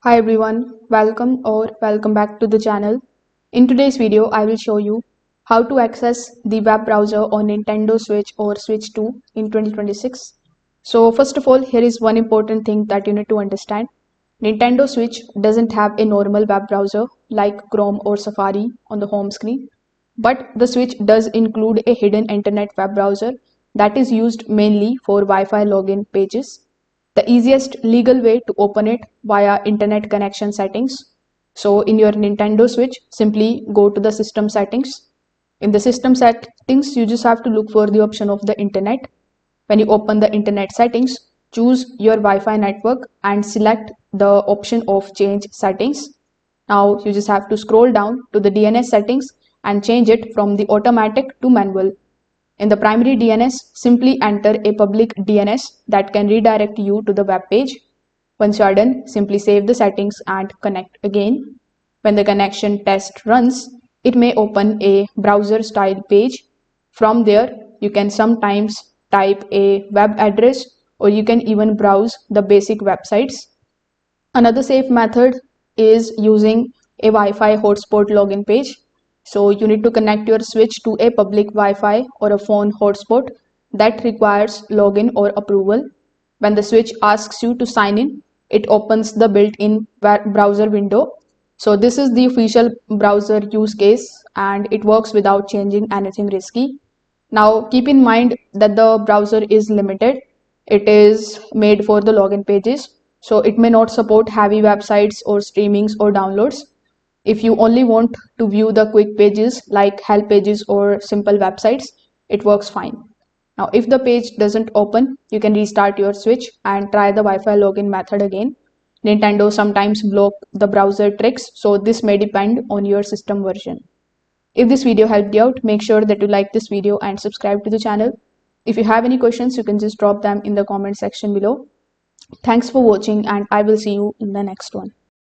Hi everyone, welcome back to the channel. In today's video, I will show you how to access the web browser on Nintendo Switch or Switch 2 in 2026. So first of all, here is one important thing that you need to understand. Nintendo Switch doesn't have a normal web browser like Chrome or Safari on the home screen, but the Switch does include a hidden internet web browser that is used mainly for Wi-Fi login pages. The easiest legal way to open it via internet connection settings. So in your Nintendo Switch, simply go to the system settings. In the system settings, you just have to look for the option of the internet. When you open the internet settings, choose your Wi-Fi network and select the option of change settings. Now you just have to scroll down to the DNS settings and change it from the automatic to manual. In the primary DNS, simply enter a public DNS that can redirect you to the web page. Once you are done, simply save the settings and connect again. When the connection test runs, it may open a browser style page. From there, you can sometimes type a web address or you can even browse the basic websites. Another safe method is using a Wi-Fi hotspot login page. So you need to connect your switch to a public Wi-Fi or a phone hotspot that requires login or approval. When the switch asks you to sign in, it opens the built-in browser window. So this is the official browser use case and it works without changing anything risky. Now keep in mind that the browser is limited. It is made for the login pages, so it may not support heavy websites or streamings or downloads. If you only want to view the quick pages like help pages or simple websites, it works fine. Now, if the page doesn't open, you can restart your switch and try the Wi-Fi login method again. Nintendo sometimes block the browser tricks, so this may depend on your system version. If this video helped you out, make sure that you like this video and subscribe to the channel. If you have any questions, you can just drop them in the comment section below. Thanks for watching and I will see you in the next one.